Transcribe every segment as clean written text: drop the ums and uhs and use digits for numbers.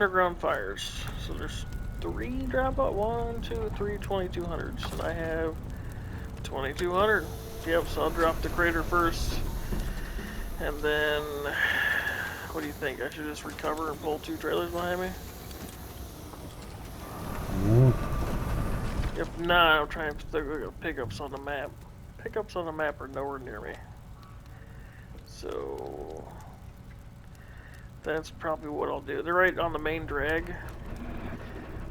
underground fires. So there's 3 drop out. 1, 2, 3, 2200s. And I have 2200. Yep, so I'll drop the crater first. And then, what do you think? I should just recover and pull 2 trailers behind me? If not, I'll try and look at pickups on the map. Pickups on the map are nowhere near me. So, that's probably what I'll do. They're right on the main drag.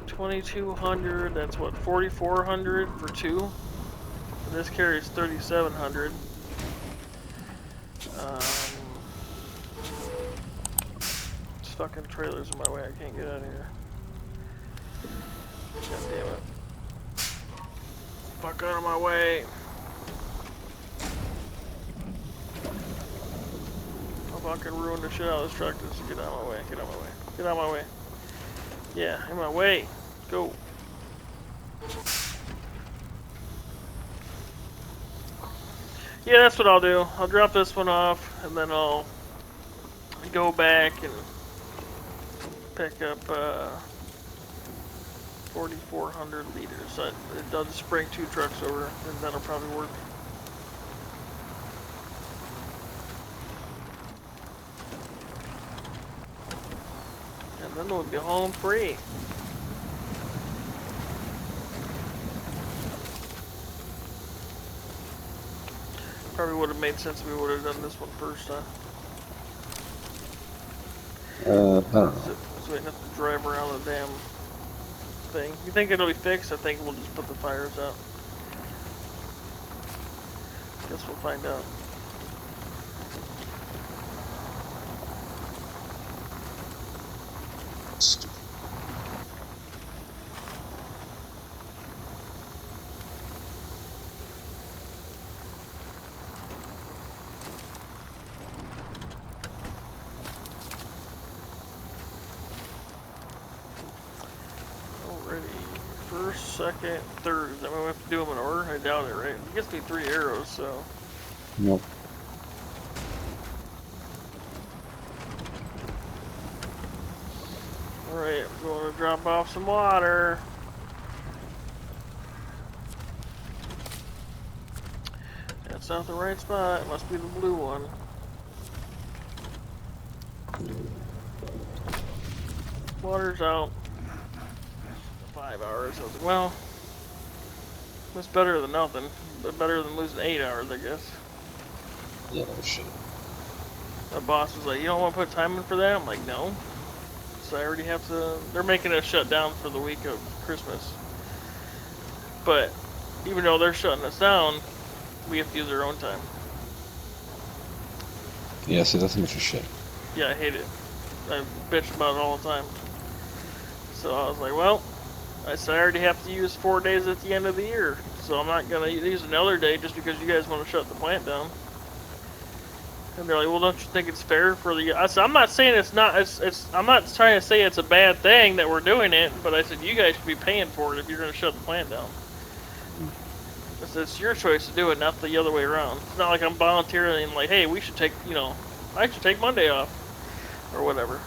2200, that's what, 4400 for 2? And this carries 3700. This fucking trailer's in my way, I can't get out of here. God damn it. Fuck out of my way. I'll fucking ruin the shit out of this truck. Just get out of my way, get out of my way. Get out of my way. Yeah, in my way. Go. Yeah, that's what I'll do. I'll drop this one off, and then I'll go back and pick up 4,400 liters. So it does bring 2 trucks over, and that'll probably work. And then we'll be home free. Probably would have made sense if we would have done this one first, huh? I don't know. So we didn't have to drive around the damn thing. You think it'll be fixed? I think we'll just put the fires out. Guess we'll find out. First, second, third. I mean, we have to do them in order. I doubt it, right? It gets me 3 arrows, so. Nope. Alright, I'm going to drop off some water. That's not the right spot. It must be the blue one. Water's out. 5 hours. I was like, well, that's better than nothing. But better than losing 8 hours, I guess. Yeah, no shit. My boss was like, you don't want to put time in for that? I'm like, no. So I already have to... They're making us shut down for the week of Christmas. But even though they're shutting us down, we have to use our own time. Yeah, see, that's much of shit. Yeah, I hate it. I bitch about it all the time. So I was like, well, I said I already have to use 4 days at the end of the year. So I'm not going to use another day just because you guys want to shut the plant down. And they're like, well, don't you think it's fair for the... I said, I'm not saying it's not... I'm not trying to say it's a bad thing that we're doing it, but I said, you guys should be paying for it if you're going to shut the plant down. I said, it's your choice to do it, not the other way around. It's not like I'm volunteering and like, hey, we should take, you know, I should take Monday off. Or whatever.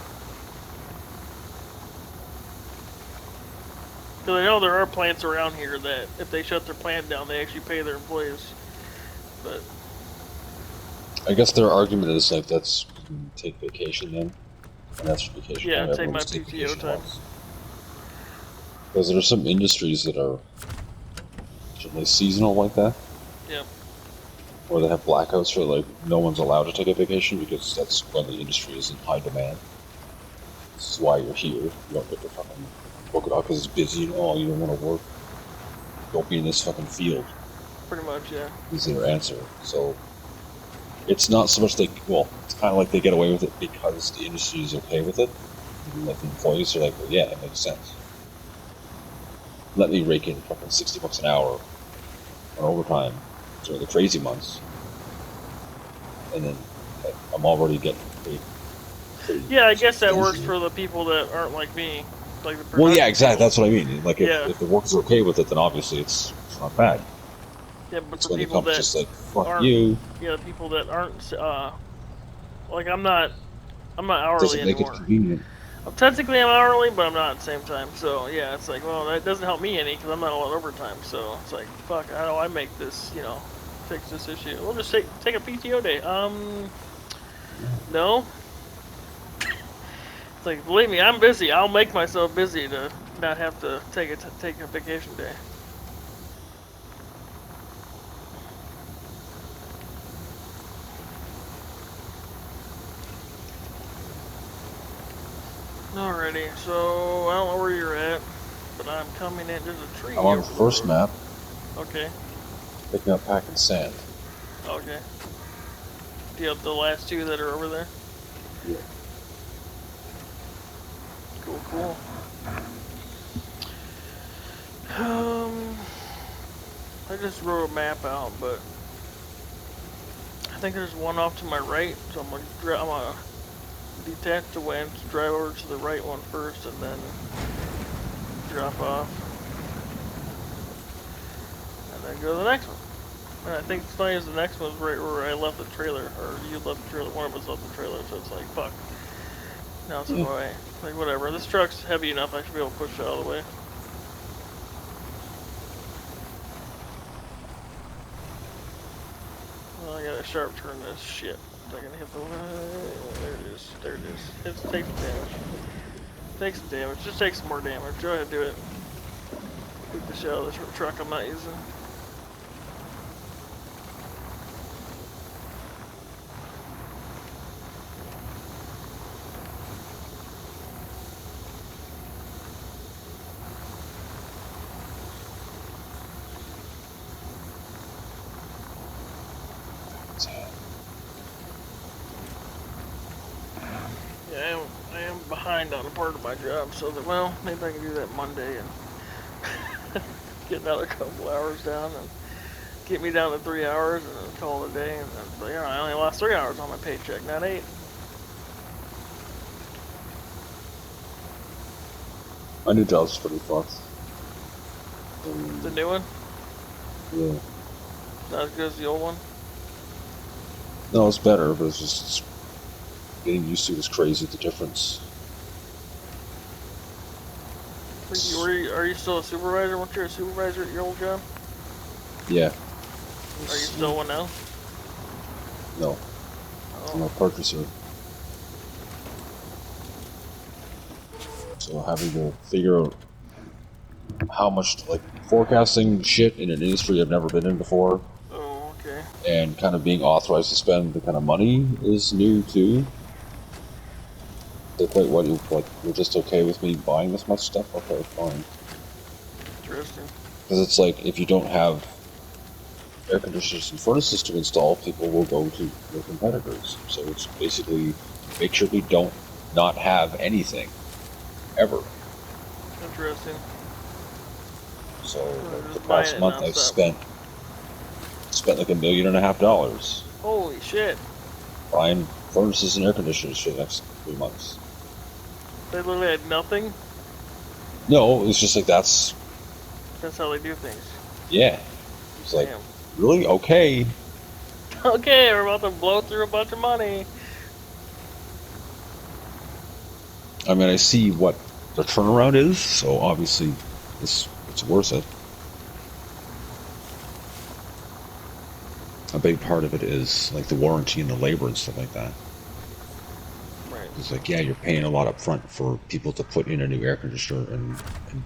Because I know there are plants around here that if they shut their plant down, they actually pay their employees. But... I guess their argument is like, that's you can take vacation then, and that's your vacation. Yeah, time. take my Everyone's PTO time. Because there are some industries that are generally seasonal like that. Yep. Or they have blackouts where like no one's allowed to take a vacation because that's when the industry is in high demand. This is why you're here. You don't get to fucking book it out because it's busy. Oh, you don't want to work. Don't be in this fucking field. Pretty much, yeah. Is their answer. So it's not so much like, well, it's kind of like they get away with it because the industry is okay with it. Like the employees are like, well, yeah, it makes sense. Let me rake in fucking $60 an hour on overtime during the crazy months, and then I'm already getting paid. Yeah, I guess that works for the people that aren't like me. Like the well, yeah, exactly. That's what I mean. Like, yeah. if the workers are okay with it, then obviously it's not bad. Yeah, but it's for when people it comes that just like, fuck aren't, you. Yeah, people that aren't, like I'm not hourly doesn't make anymore. it convenient. Well, technically I'm hourly, but I'm not at the same time. So yeah, it's like, well, that doesn't help me any because I'm not allowed overtime. So it's like, fuck, how do I make this, fix this issue? We'll just take a PTO day. No. It's like, believe me, I'm busy. I'll make myself busy to not have to take a vacation day. Alrighty, so I don't know where you're at, but I'm coming in. There's a tree. I'm on the first map, Okay. picking up packing sand. Okay. Do you have the last two that are over there? Yeah. Cool. I just wrote a map out, but I think there's one off to my right, so I'm gonna detach the wind, drive over to the right one first, and then drop off, and then go to the next one. And I think it's funny is the next one's right where I left the trailer, or you left the trailer, one of us left the trailer, so it's like, fuck. Now it's in the way. Like, whatever. This truck's heavy enough, I should be able to push it out of the way. Well, I gotta sharp turn this shit. Is I gonna hit the... There it is. There it is. Take some damage. Take some damage. Just take some more damage. Go ahead, do it. Beat the shit out of this truck I'm not using. Yeah, I am behind on a part of my job, so that, well, maybe I can do that Monday and get another couple hours down and get me down to 3 hours and then call it a day. And then, I only lost 3 hours on my paycheck, not 8. My new job's pretty fucked. The new one? Yeah. Not as good as the old one? No, it's better, but it's just getting used to it is crazy, the difference. Are you still a supervisor? Weren't you a supervisor at your old job? Yeah. Are you still one now? No. I'm a purchaser. So having to figure out how much, like, forecasting shit in an industry I've never been in before. Oh, okay. And kind of being authorized to spend the kind of money is new too. Like, wait, what? You're just okay with me buying this much stuff? Okay, fine. Interesting. Because it's like, if you don't have air conditioners and furnaces to install, people will go to your competitors. So it's basically make sure we don't not have anything ever. Interesting. So like, the past month I've spent like $1.5 million. Holy shit! Buying furnaces and air conditioners for the next 3 months. They literally had nothing? No, it's just like that's how they do things. Yeah. It's like, damn. Really? Okay. Okay, we're about to blow through a bunch of money. I mean, I see what the turnaround is, so obviously it's worth it. A big part of it is like the warranty and the labor and stuff like that. Right. It's like, yeah, you're paying a lot up front for people to put in a new air conditioner and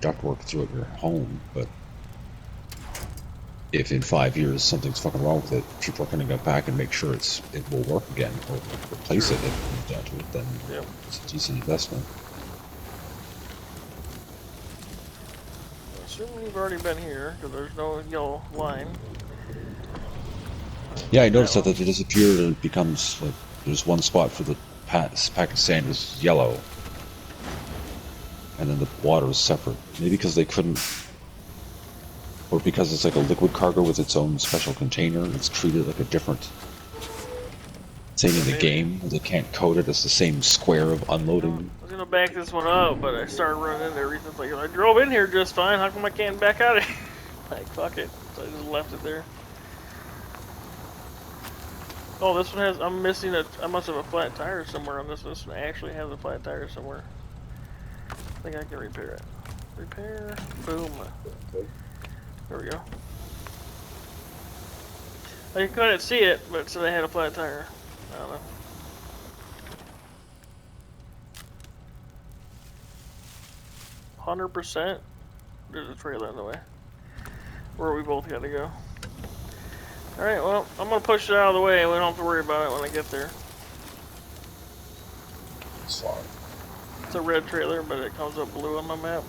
ductwork throughout your home, but if in 5 years something's fucking wrong with it, people are going to go back and make sure it will work again, or replace it if it comes down to it, then it's a decent investment. Assuming you've already been here, because there's no yellow line. Yeah, I noticed that it disappeared and it becomes like there's one spot for the pack of sand is yellow, and then the water is separate. Maybe because they couldn't, or because it's like a liquid cargo with its own special container. It's treated like a different thing in the game. They can't code it as the same square of unloading. I was gonna back this one up, but I started running into everything. Like, I drove in here just fine. How come I can't back out of here? Like, fuck it. So I just left it there. Oh, this one has. I'm missing I must have a flat tire somewhere on this one. This one actually has a flat tire somewhere. I think I can repair it. Repair. Boom. There we go. I couldn't see it, but it said I had a flat tire. I don't know. %. There's a trailer in the way. Where we both gotta go. Alright, well, I'm gonna push it out of the way and we don't have to worry about it when I get there. It's fine. It's a red trailer, but it comes up blue on my map.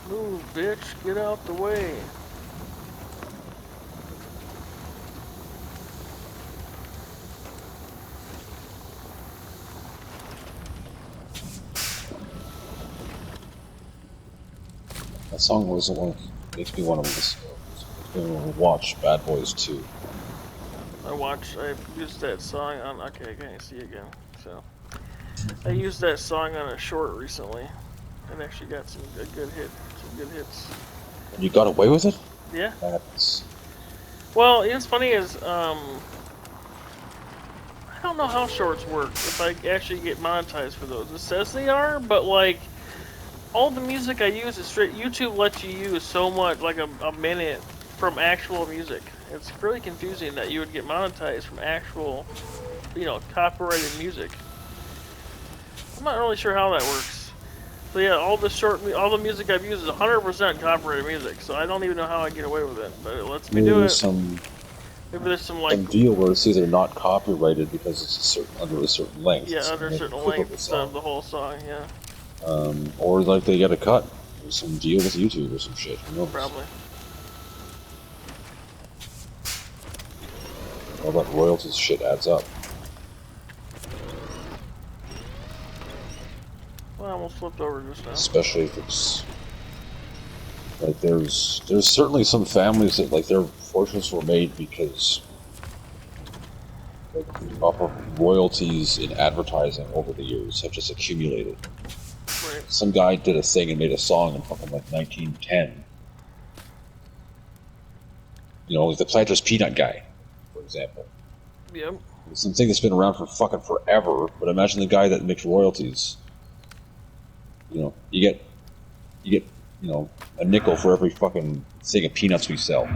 Move, bitch, get out the way. That song was the one that makes me want to watch Bad Boys 2. I used that song on, okay, I can't see again, so. I used that song on a short recently, and actually got some good hits. And you got away with it? Yeah. That's... Well, what's funny is, I don't know how shorts work, if I actually get monetized for those. It says they are, but like, all the music I use is straight. YouTube lets you use so much, like a minute from actual music. It's really confusing that you would get monetized from actual, copyrighted music. I'm not really sure how that works. So yeah, all the music I've used is 100% copyrighted music. So I don't even know how I get away with it, but it lets me do it. Maybe there's some like some deal where it's either not copyrighted because it's under a certain length. Yeah, under a certain length of the whole song. Yeah. Or like they get a cut. There's some deal with YouTube or some shit. Who knows? Probably. All that royalties shit adds up. Well, I almost flipped over just now. Especially if it's like there's certainly some families that like their fortunes were made because off of royalties in advertising over the years have just accumulated. Right. Some guy did a thing and made a song in fucking like 1910. Like the Planters Peanut guy, for example. Yep. It's something that's been around for fucking forever, but imagine the guy that makes royalties. You get a nickel for every fucking thing of peanuts we sell.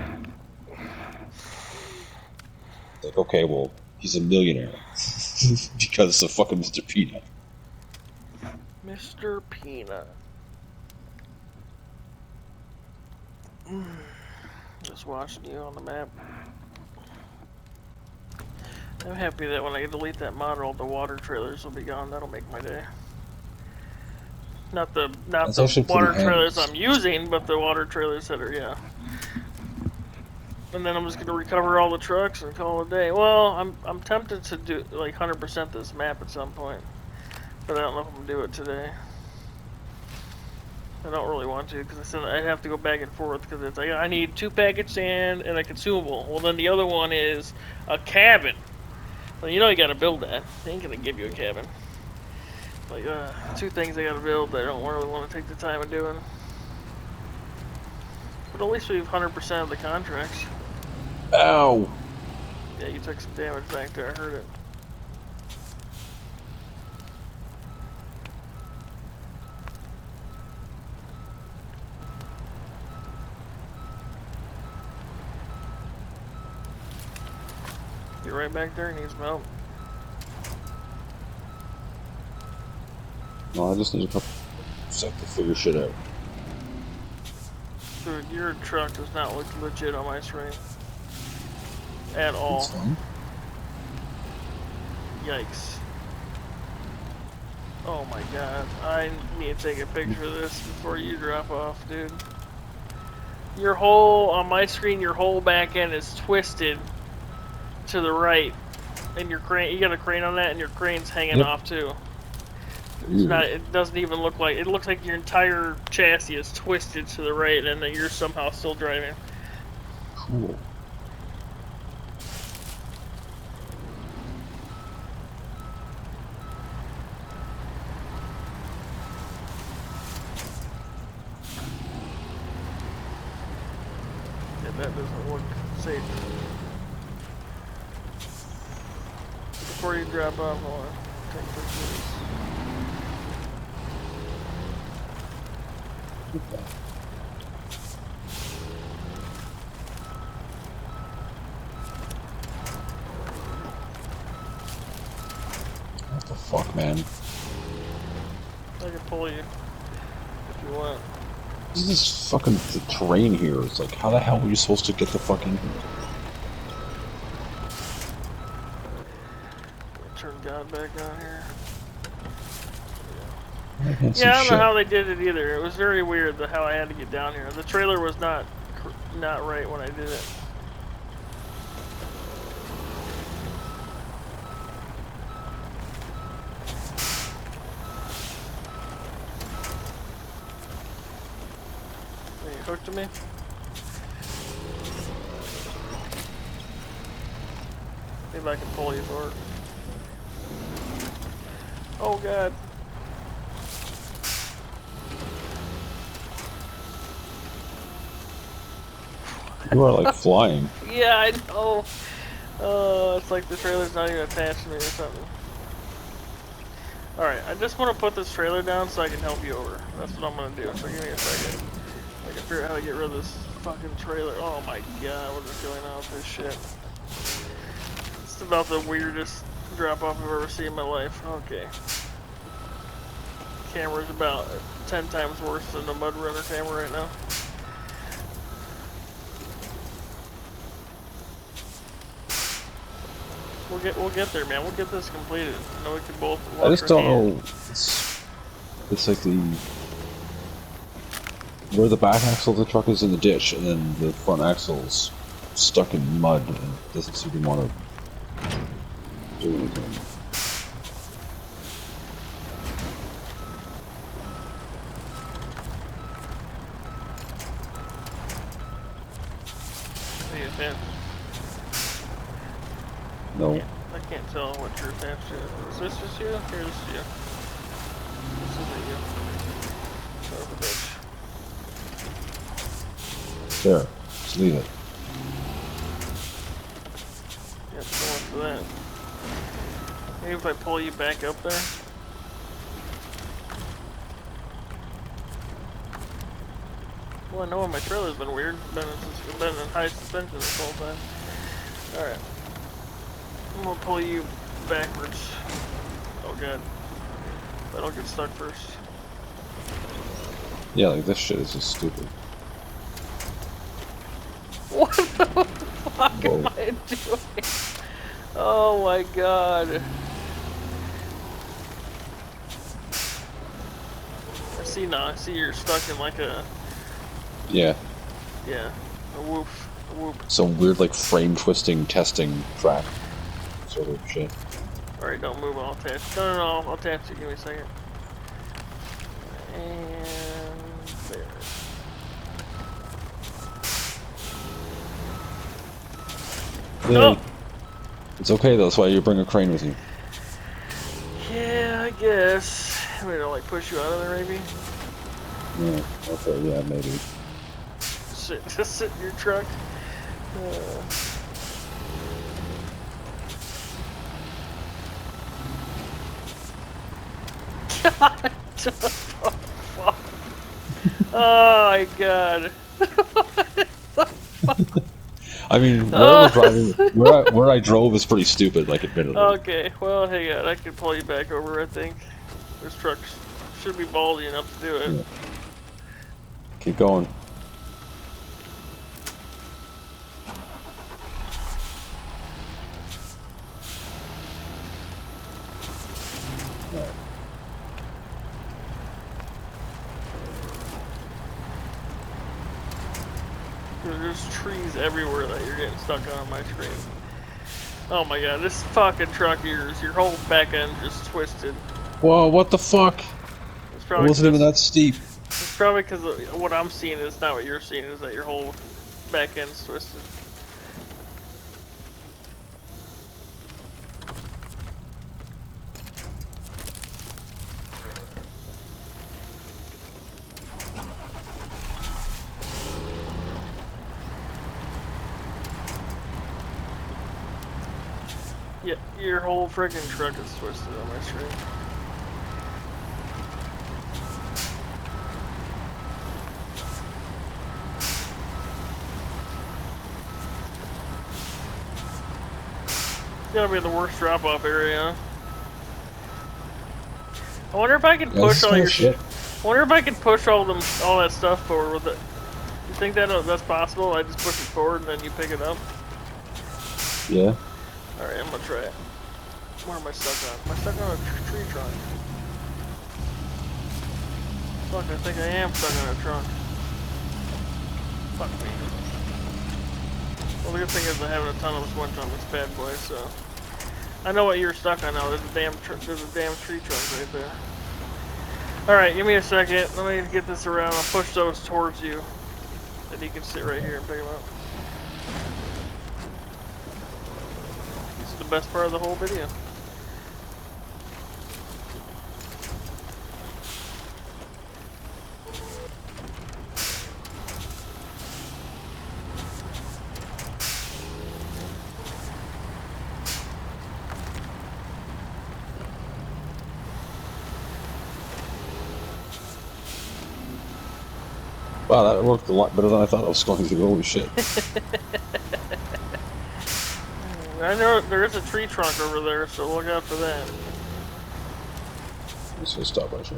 Like, okay, well, he's a millionaire because of fucking Mr. Peanut. Mr. Peanut. Just watching you on the map. I'm happy that when I delete that model, the water trailers will be gone. That'll make my day. Not the water trailers I'm using, but the water trailers that are, And then I'm just gonna recover all the trucks and call it a day. Well, I'm tempted to do like 100% this map at some point, but I don't know if I'm gonna do it today. I don't really want to because I'd have to go back and forth because it's like I need 2 package sand and a consumable. Well, then the other one is a cabin. Well, you gotta build that. They ain't gonna give you a cabin. Like 2 things I gotta build that I don't really want to take the time of doing. But at least we have 100% of the contracts. Ow! Yeah, you took some damage back there. I heard it. You're right back there. He needs help. No, I just need a couple seconds to figure shit out. Dude, your truck does not look legit on my screen. At all. That's fine. Yikes. Oh my god. I need to take a picture of this before you drop off, dude. On my screen, your whole back end is twisted to the right. And your crane, you got a crane on that, and your crane's hanging off too. It doesn't even look like, it looks like your entire chassis is twisted to the right and that you're somehow still driving. Cool. Yeah, that doesn't look safe. before you drop off, I want to take pictures. Okay. What the fuck, man? I can pull you if you want. This is fucking the terrain here. It's like, how the hell were you supposed to get the fucking? Turn God back on here. Yeah, I don't know how they did it either. It was very weird how I had to get down here. The trailer was not right when I did it. Are you hooked to me? Maybe I can pull you for it. Oh god. You are like flying. Yeah, I know. Oh, it's like the trailer's not even attached to me or something. Alright, I just want to put this trailer down so I can help you over. That's what I'm going to do. So give me a second. I can figure out how to get rid of this fucking trailer. Oh my god, what is going on with this shit? It's about the weirdest drop-off I've ever seen in my life. Okay. Camera's about 10 times worse than the Mud Runner camera right now. We'll get there, man. We'll get this completed. I know we can both. I just don't know. It's like where the back axle of the truck is in the ditch, and then the front axle's stuck in mud and doesn't seem to want to do anything. No. I can't tell what you're attached to. Is this just you? Here, this is you. This isn't you. Son of a bitch. There. Just leave it. Yeah, so much for that. Maybe if I pull you back up there. Well, I know my trailer's been weird. It's been in high suspension this whole time. Alright. I'm gonna pull you backwards. Oh god. But I'll get stuck first. Yeah, like this shit is just stupid. What the fuck am I doing? Oh my god. I see now. I see you're stuck in like a... Yeah. Yeah. A whoop. A whoop. Some weird like frame twisting testing track sort of shit. Alright, don't move. I'll attach. No, I'll attach you. Give me a second. And there. Yeah. It's okay though, that's why you bring a crane with you. Yeah, I guess. I'm gonna like push you out of there maybe. Yeah, okay, yeah, maybe. Just sit in your truck. God, oh my god. I mean, where I drove is pretty stupid, like admittedly. Okay, well, hang on, I can pull you back over, I think. This truck should be ballsy enough to do it. Yeah. Keep going. There's trees everywhere that you're getting stuck on my screen. Oh my god, this fucking truck of yours, your whole back end just twisted. Whoa, what the fuck? It wasn't even that steep. It's probably because what I'm seeing is not what you're seeing, is that your whole back end's twisted. Your whole freaking truck is twisted on my screen. It's gotta be the worst drop-off area. I wonder if I can push all your shit. I wonder if I can push all that stuff forward with it. You think that's possible? I just push it forward and then you pick it up? Yeah. Alright, I'm gonna try it. Where am I stuck on? Am I stuck on a tree trunk? Fuck, I think I am stuck on a trunk. Fuck me. Well, the good thing is I haven't a ton of squint on this bad boy, so... I know what you're stuck on now. There's a damn tree trunk right there. Alright, give me a second. Let me get this around. I'll push those towards you. And you can sit right here and pick them up. This is the best part of the whole video. Wow, that worked a lot better than I thought it was going to. Holy shit. I know there is a tree trunk over there, so look out for that. I'm just gonna stop right here.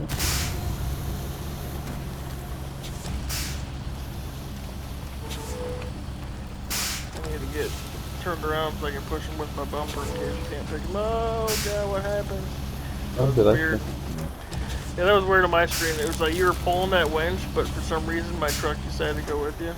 I need to get turned around so I can push him with my bumper in case you can't pick him up. Oh god, what happened? Oh, That was weird. Yeah, that was weird on my screen. It was like you were pulling that winch, but for some reason my truck decided to go with you.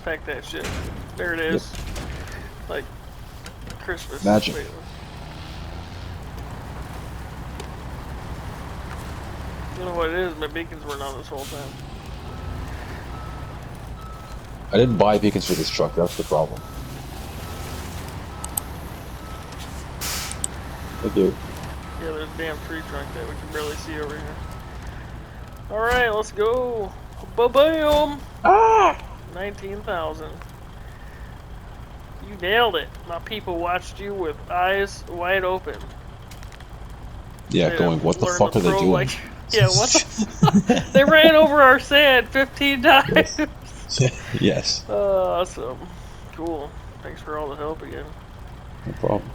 Pack that shit. There it is. Yep. Like Christmas. Magic. Wait. You know what it is? My beacons weren't on this whole time. I didn't buy beacons for this truck, that's the problem. Thank you. Yeah, there's a damn tree trunk that we can barely see over here. Alright, let's go. Ba-bam! Ah! 19,000. You nailed it. My people watched you with eyes wide open. Yeah, They going, what the fuck are they doing? Like, yeah, what the fuck? They ran over our sand 15 times. Yes. Awesome. Cool. Thanks for all the help again. No problem.